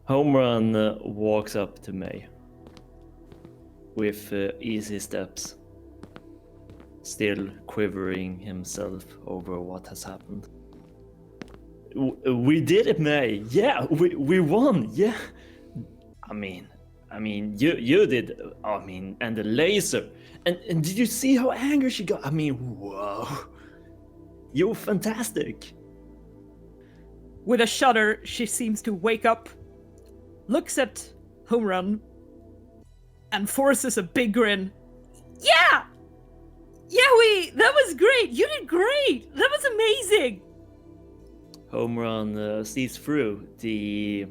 Home Run walks up to May with easy steps, still quivering himself over what has happened. We did it, May. Yeah, we won. Yeah. I mean, you did. I mean, and the laser. And did you see how angry she got? I mean, whoa. You're fantastic. With a shudder, she seems to wake up, looks at Home Run, and forces a big grin. Yeah! Yeah, that was great! You did great! That was amazing! Home Run sees through the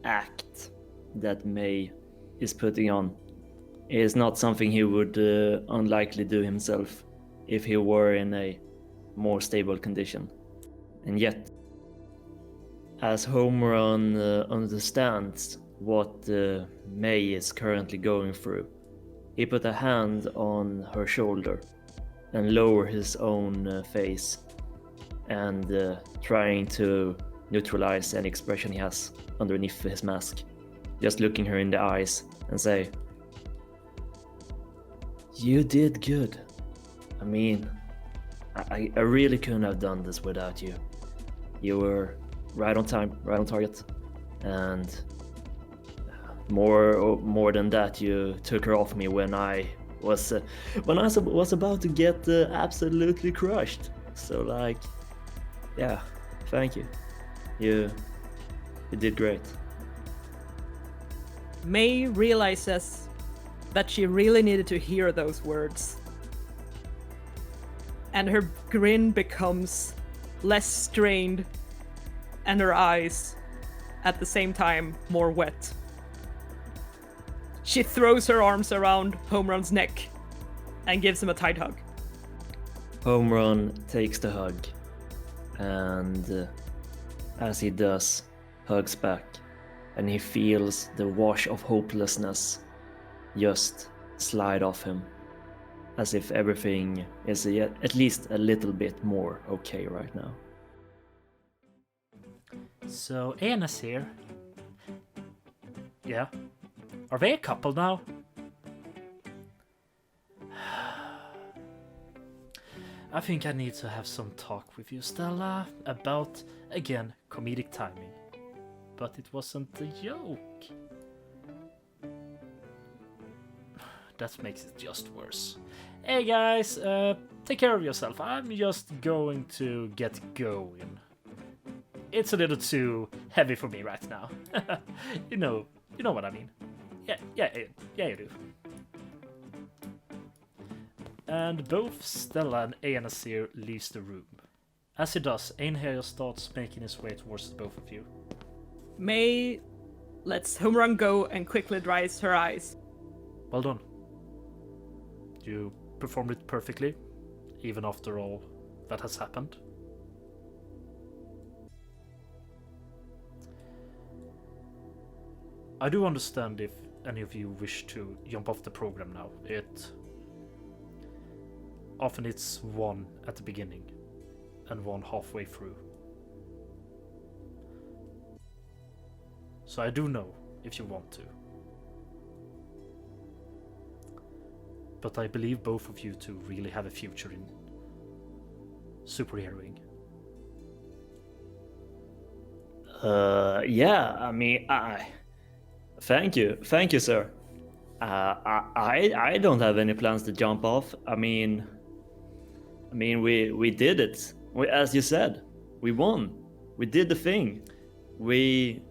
act that May is putting on. It is not something he would unlikely do himself if he were in a more stable condition. And yet, as Home Run understands what May is currently going through, he put a hand on her shoulder and lower his own face and trying to neutralize any expression he has underneath his mask, just looking her in the eyes and say, "You did good. I mean, I really couldn't have done this without you. You were right on time, right on target, and more than that, you took her off me when I was about to get absolutely crushed. So like, yeah, thank you. You did great." May realizes that she really needed to hear those words. And her grin becomes less strained, and her eyes, at the same time, more wet. She throws her arms around Home Run's neck and gives him a tight hug. Home Run takes the hug, and as he does, hugs back, and he feels the wash of hopelessness just slide off him, as if everything is at least a little bit more okay right now. So, Anna's here. Yeah. Are they a couple now? I think I need to have some talk with you, Stella, about, again, comedic timing. But it wasn't a joke. That makes it just worse. Hey guys, take care of yourself. I'm just going to get going. It's a little too heavy for me right now. You know what I mean. Yeah, you do. And both Stella and Einasir leaves the room. As he does, Einherjar starts making his way towards the both of you. May lets Home Run go and quickly dries her eyes. Well done. You performed it perfectly, even after all that has happened. I do understand if any of you wish to jump off the program now. Often it's one at the beginning and one halfway through. So I do know if you want to. But I believe both of you to really have a future in superheroing. Yeah, I mean, thank you, sir. I don't have any plans to jump off. I mean, we did it. As you said, we won. We did the thing. We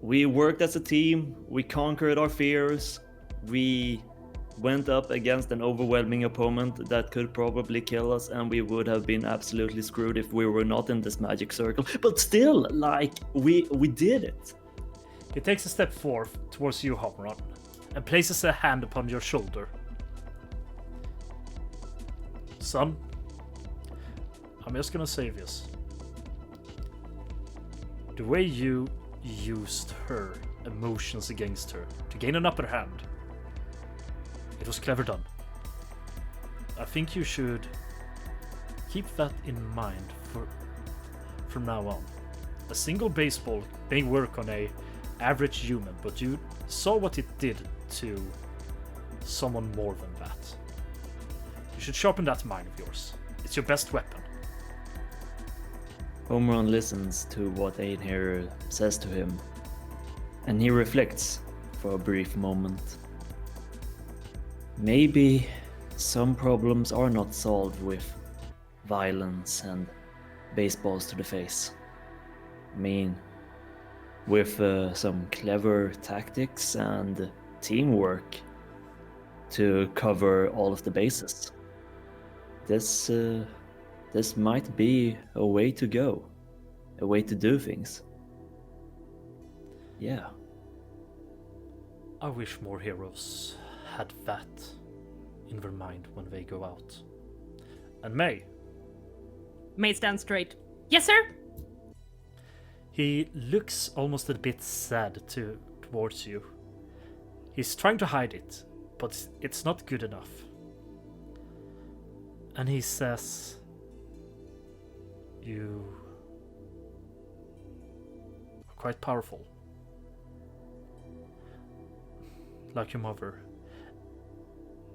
worked as a team. We conquered our fears. We went up against an overwhelming opponent that could probably kill us, and we would have been absolutely screwed if we were not in this magic circle. But still, like, we did it. He takes a step forward towards you, Home Run, and places a hand upon your shoulder. Son, I'm just gonna say this. The way you used her emotions against her to gain an upper hand, it was clever done. I think you should keep that in mind from now on. A single baseball may work on a average human, but you saw what it did to someone more than that. You should sharpen that mind of yours. It's your best weapon. Homeron listens to what Einherjar says to him, and he reflects for a brief moment. Maybe some problems are not solved with violence and baseballs to the face. I mean, with some clever tactics and teamwork to cover all of the bases. This might be a way to go, a way to do things. Yeah. I wish more heroes had that in their mind when they go out. And May. May stands straight. Yes, sir? He looks almost a bit sad towards you. He's trying to hide it, but it's not good enough. And he says, "You are quite powerful. Like your mother."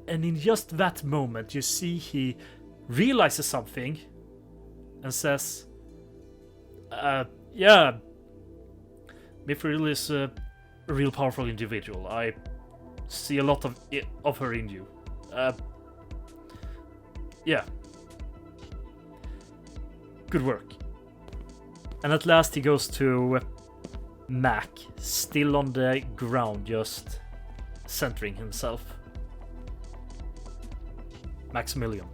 And in just that moment, you see he realizes something and says, yeah, Mithril is a real powerful individual. I see a lot of her in you. Yeah. Good work." And at last he goes to Mac, still on the ground, just centering himself. Maximilian.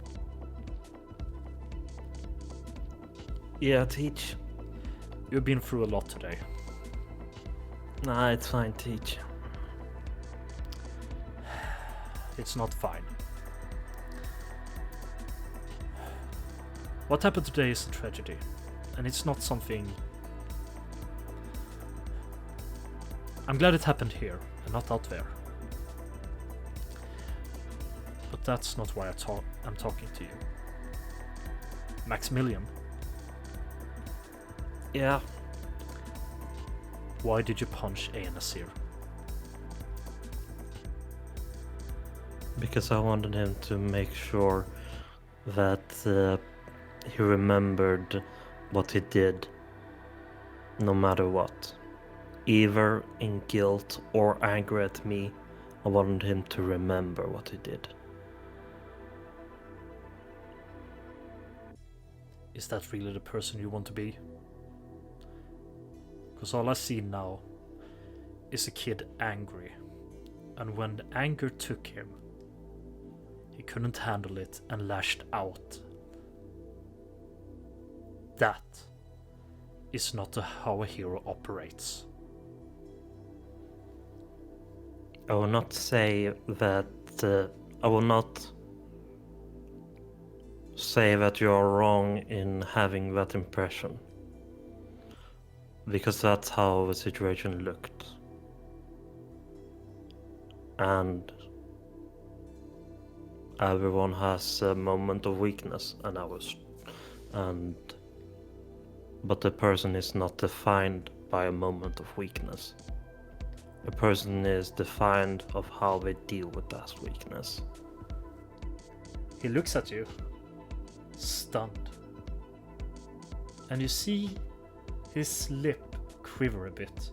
Yeah, Teach. You've been through a lot today. Nah, it's fine, Teach. It's not fine. What happened today is a tragedy, and it's not something... I'm glad it happened here, and not out there. But that's not why I'm talking to you. Maximilian, Yeah, why did you punch Einherjar? because I wanted him to make sure that he remembered what he did, no matter what. Either in guilt or anger at me, I wanted him to remember what he did. Is that really the person you want to be? Because all I see now is a kid angry. And when the anger took him, he couldn't handle it and lashed out. That is not how a hero operates. I will not say that. I will not say that you are wrong in having that impression, because that's how the situation looked. And everyone has a moment of weakness, but the person is not defined by a moment of weakness. A person is defined of how they deal with that weakness. He looks at you, stunned. And you see his lip quiver a bit.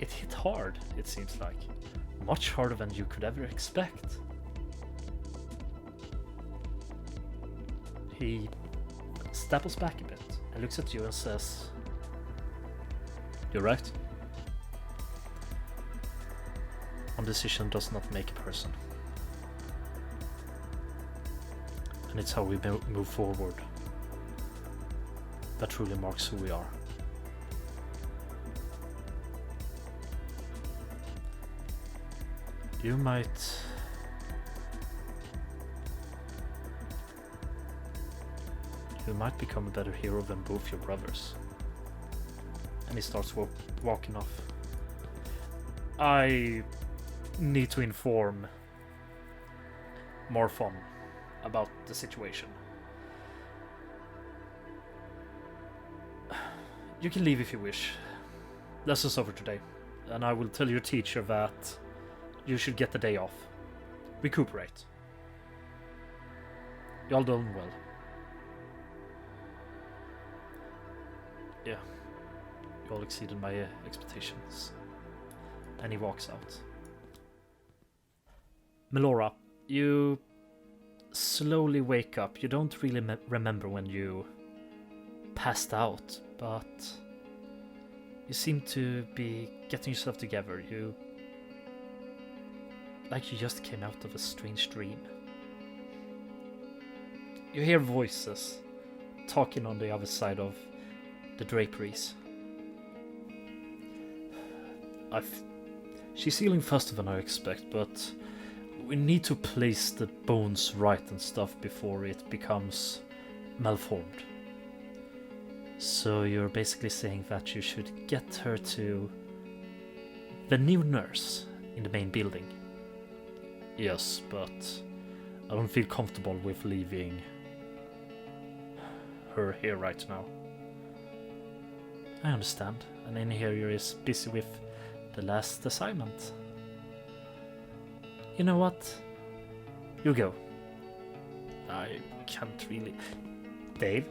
It hit hard, it seems like. Much harder than you could ever expect. He steps back a bit and looks at you and says, "You're right. One decision does not make a person. And it's how we move forward that truly marks who we are." You might become a better hero than both your brothers. And he starts walking off. I need to inform Morphon about the situation. You can leave if you wish. Lesson's over today, and I will tell your teacher that you should get the day off. Recuperate. Y'all done well. Yeah, you all exceeded my expectations. And he walks out. Melora, you slowly wake up. You don't really remember when you passed out, but you seem to be getting yourself together. Like you just came out of a strange dream. You hear voices talking on the other side of the draperies. She's healing faster than I expect, but we need to place the bones right and stuff before it becomes malformed. So you're basically saying that you should get her to the new nurse in the main building. Yes, but I don't feel comfortable with leaving her here right now. I understand, and in here is busy with the last assignment. You know what? You go. I can't really... Dave?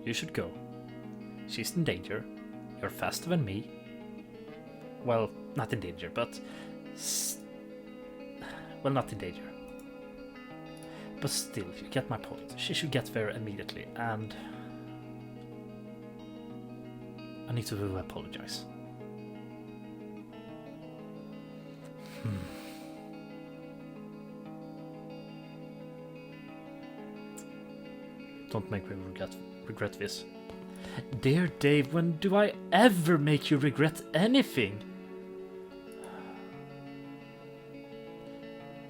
You should go. She's in danger. You're faster than me. Well, not in danger, but... Well, not in danger. But still, you get my point. She should get there immediately, and... I need to apologize. Don't make me regret this. Dear Dave, when do I ever make you regret anything?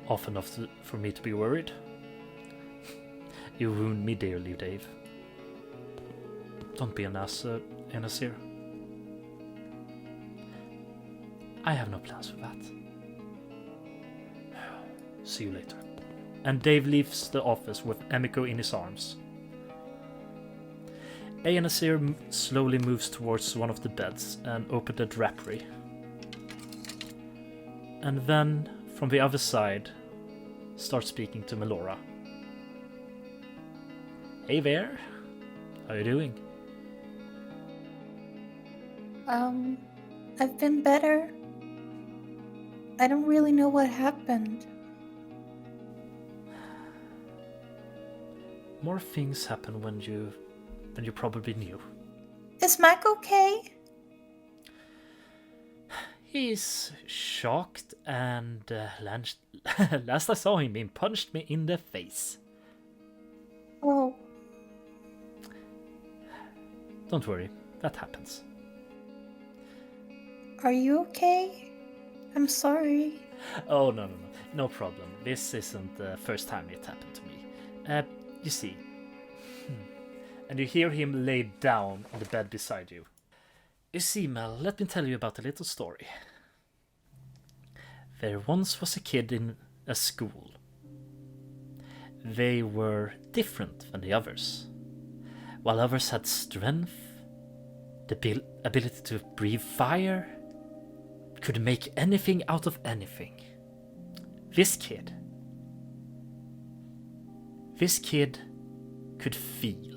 Often enough for me to be worried. You wound me dearly, Dave. Don't be an ass here. I have no plans for that. See you later. And Dave leaves the office with Emiko in his arms. Ayanasir slowly moves towards one of the beds and opens the drapery. And then, from the other side, starts speaking to Melora. Hey there, how are you doing? I've been better. I don't really know what happened. More things happen than you probably knew. Is Mike okay? He's shocked and last I saw him, he punched me in the face. Oh. Don't worry, that happens. Are you okay? I'm sorry. Oh, no problem. This isn't the first time it happened to me. You see. And you hear him lay down on the bed beside you. You see, Mel, let me tell you about a little story. There once was a kid in a school. They were different than the others. While others had strength, the ability to breathe fire, could make anything out of anything. This kid could feel.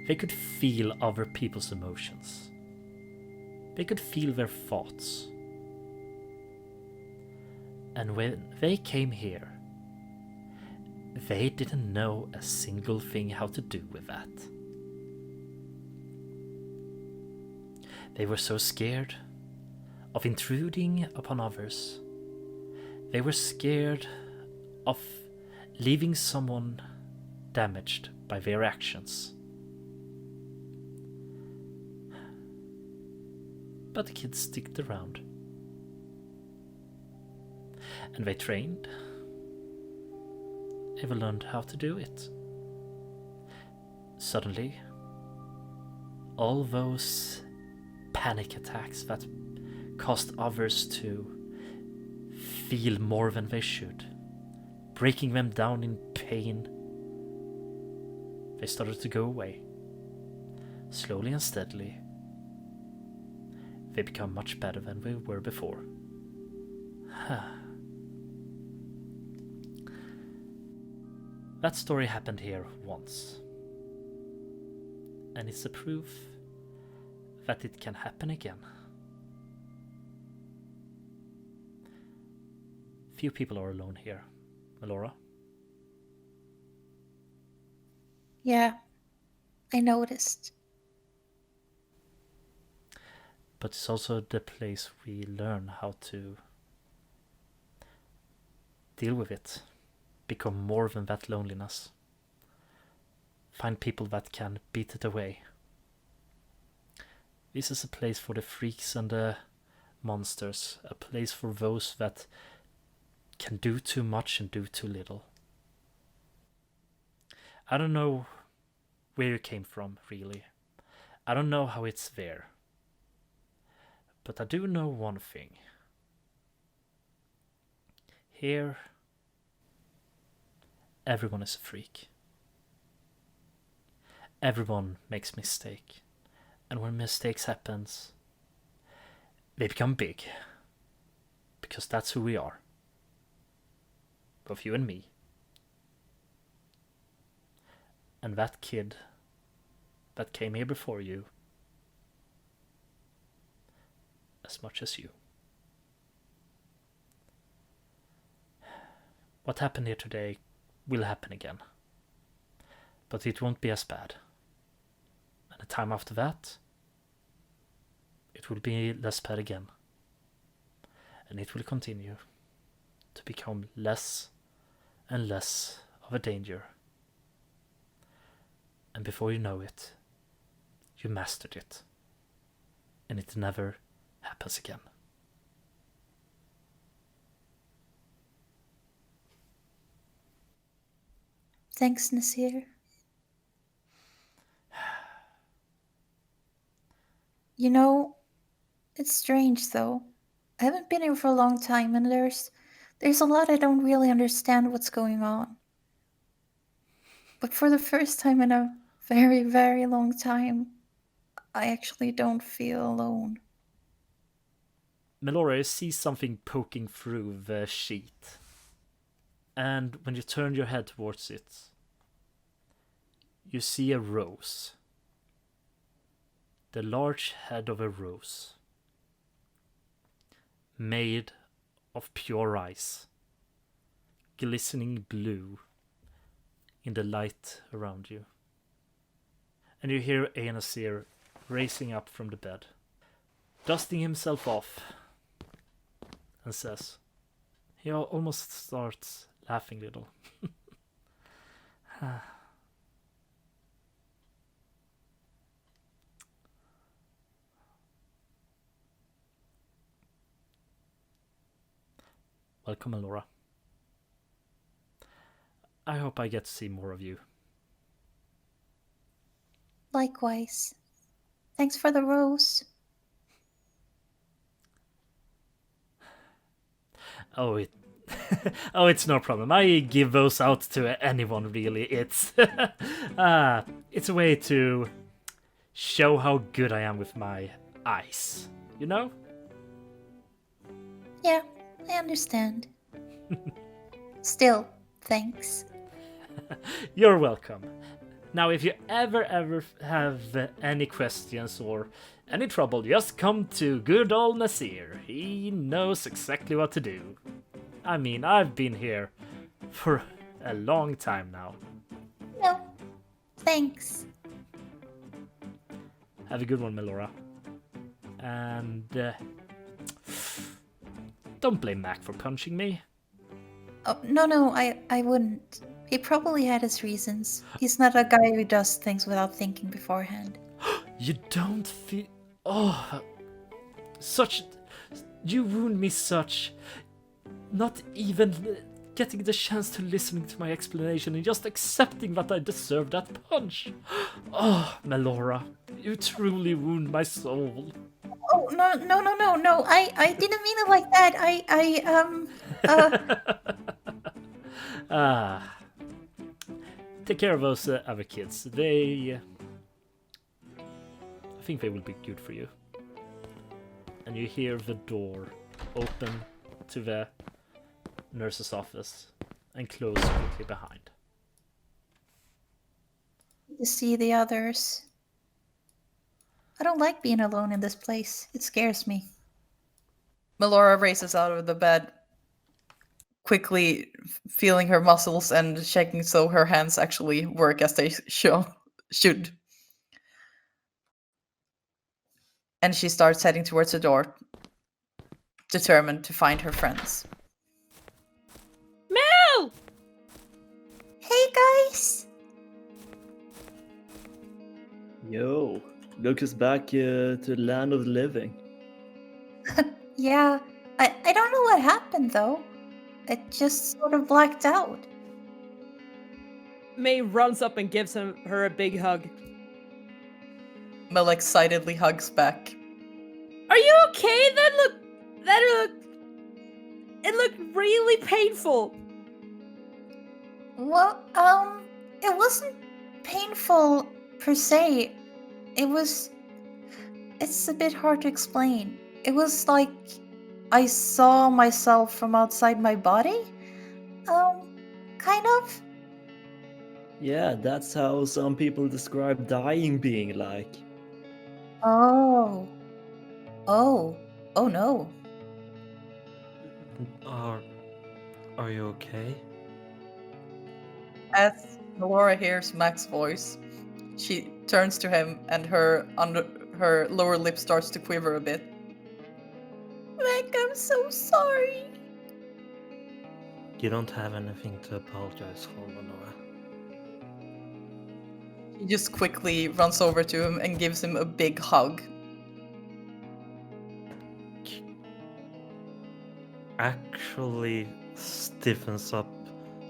They could feel other people's emotions. They could feel their thoughts. And when they came here, they didn't know a single thing how to do with that. They were so scared of intruding upon others. They were scared of leaving someone damaged by their actions. But the kids sticked around. And they trained. They learned how to do it. Suddenly, all those panic attacks that caused others to feel more than they should, breaking them down in pain, they started to go away. slowly and steadily, they become much better than we were before. That story happened here once, and it's a proof that it can happen again. Few people are alone here, Melora. Yeah, I noticed. But it's also the place we learn how to deal with it, become more than that loneliness, find people that can beat it away. This is a place for the freaks and the monsters, a place for those that can do too much and do too little. I don't know where you came from, really. I don't know how it's there. But I do know one thing. Here, everyone is a freak. Everyone makes mistakes. And when mistakes happens, they become big. Because that's who we are. Both you and me. And that kid that came here before you, as much as you. What happened here today will happen again. But it won't be as bad. And the time after that, it will be less bad again. And it will continue to become less and less of a danger. And before you know it, you mastered it. And it never happens again. Thanks, Nasir. You know, it's strange though. I haven't been here for a long time and there's a lot I don't really understand what's going on. But for the first time in a very, very long time, I actually don't feel alone. Melora, you see something poking through the sheet. And when you turn your head towards it, you see a rose. The large head of a rose. Made of pure ice. Glistening blue in the light around you. And you hear Einasir racing up from the bed, dusting himself off, and says, he almost starts laughing a little. Welcome, Au.Ra. I hope I get to see more of you. Likewise. Thanks for the rose. Oh, it's no problem. I give those out to anyone, really. It's it's a way to show how good I am with my eyes. You know? Yeah, I understand. Still, thanks. You're welcome. Now, if you ever have any questions or any trouble, just come to good old Nasir. He knows exactly what to do. I mean, I've been here for a long time now. No, thanks. Have a good one, Melora. And don't blame Mac for punching me. Oh, no, I wouldn't. He probably had his reasons. He's not a guy who does things without thinking beforehand. You don't feel... Oh, such... You wound me such... Not even getting the chance to listen to my explanation and just accepting that I deserved that punch. Oh, Melora, you truly wound my soul. Oh, no. I didn't mean it like that. Take care of those other kids. They think they will be good for you. And you hear the door open to the nurse's office and close quickly behind. To see the others. I don't like being alone in this place. It scares me. Melora races out of the bed, quickly feeling her muscles and checking so her hands actually work as they should. And she starts heading towards the door, determined to find her friends. Mel! Hey guys! Yo, look us back to the land of the living. Yeah, I don't know what happened though. It just sort of blacked out. May runs up and gives her a big hug. Mel excitedly hugs back. Are you okay? It looked really painful. Well, it wasn't painful per se. It's a bit hard to explain. It was like I saw myself from outside my body. Kind of. Yeah, that's how some people describe dying being like. Oh no. Are you okay? As Melora hears Mac's voice, she turns to him and her lower lip starts to quiver a bit. Mac, I'm so sorry. You don't have anything to apologize for, Lenora. She just quickly runs over to him and gives him a big hug. Actually stiffens up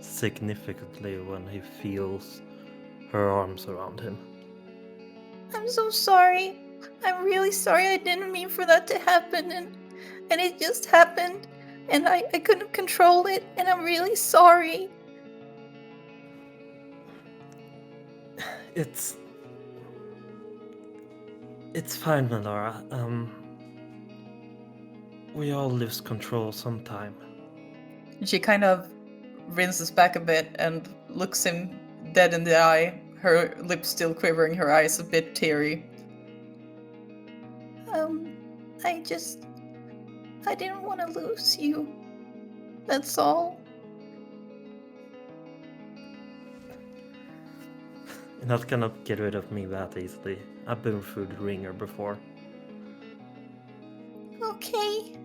significantly when he feels her arms around him. I'm so sorry. I'm really sorry. I didn't mean for that to happen, and it just happened, and I couldn't control it, and I'm really sorry. It's fine, Melora. We all lose control sometime. She kind of rinses back a bit and looks him dead in the eye, her lips still quivering, her eyes a bit teary. I didn't want to lose you. That's all. You're not gonna get rid of me that easily. I've been through the ringer before. Okay.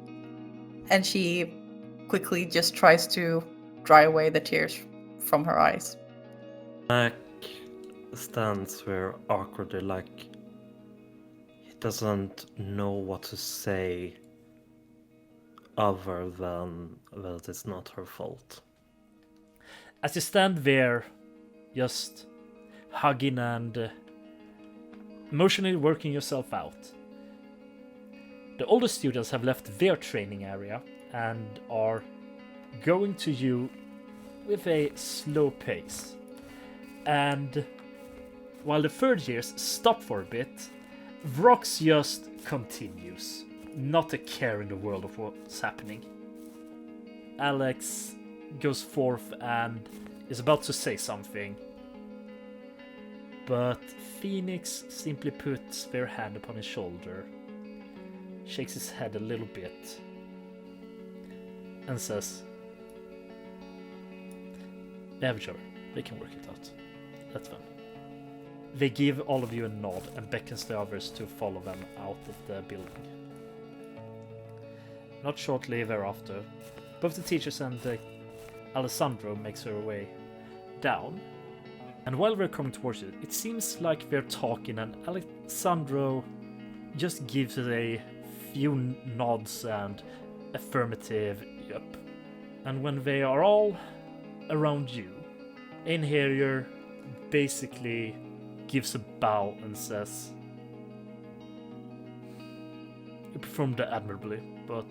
And she quickly just tries to dry away the tears from her eyes. Mac stands there awkwardly, like he doesn't know what to say other than that it's not her fault. As you stand there, just hugging and emotionally working yourself out, the older students have left their training area and are going to you with a slow pace. And while the third years stop for a bit, Vrox just continues. Not a care in the world of what's happening. Alex goes forth and is about to say something, but Phoenix simply puts their hand upon his shoulder, shakes his head a little bit, and says, "They have each other. They can work it out. That's fine." They give all of you a nod and beckons the others to follow them out of the building. Not shortly thereafter, both the teachers and Alessandro makes her way down. And while we're coming towards you, it seems like they're talking, and Alessandro just gives it a few nods and affirmative yup. And when they are all around you, Einherjar basically gives a bow and says, "You performed admirably, but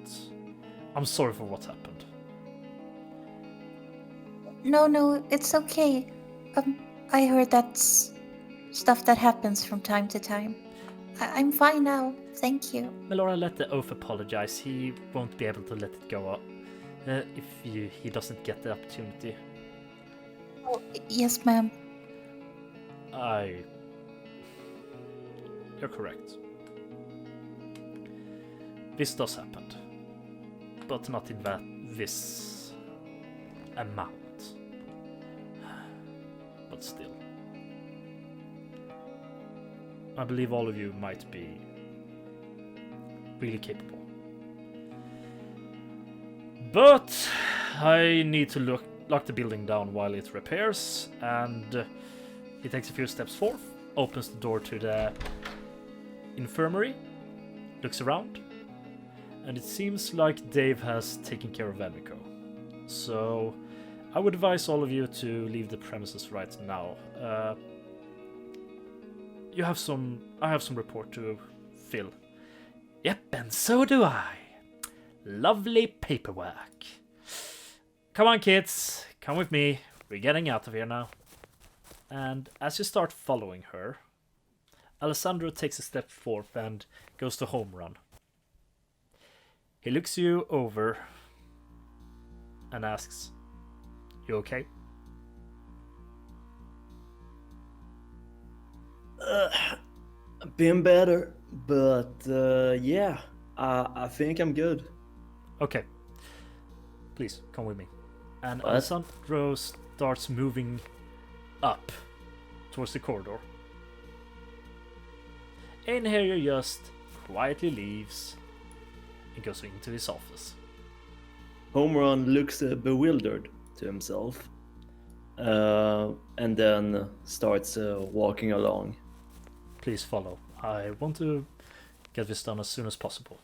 I'm sorry for what happened." No, it's okay. I heard that's stuff that happens from time to time. I'm fine now. Thank you. Melora, let the oaf apologize. He won't be able to let it go if he doesn't get the opportunity. Oh, yes, ma'am. You're correct. This does happen, but not in this amount. But still. I believe all of you might be really capable. But I need to lock the building down while it repairs, and he takes a few steps forth, opens the door to the infirmary, looks around, and it seems like Dave has taken care of Emiko. So I would advise all of you to leave the premises right now. I have some report to fill. Yep, and so do I. Lovely paperwork. Come on, kids. Come with me. We're getting out of here now. And as you start following her, Alessandro takes a step forth and goes to home run. He looks you over and asks, "You okay?" Been better, but yeah, I think I'm good. Okay. Please, come with me. And What? Alessandro starts moving up towards the corridor. And here he just quietly leaves and goes into his office. Home Run looks bewildered to himself, and then starts walking along. Please follow. I want to get this done as soon as possible.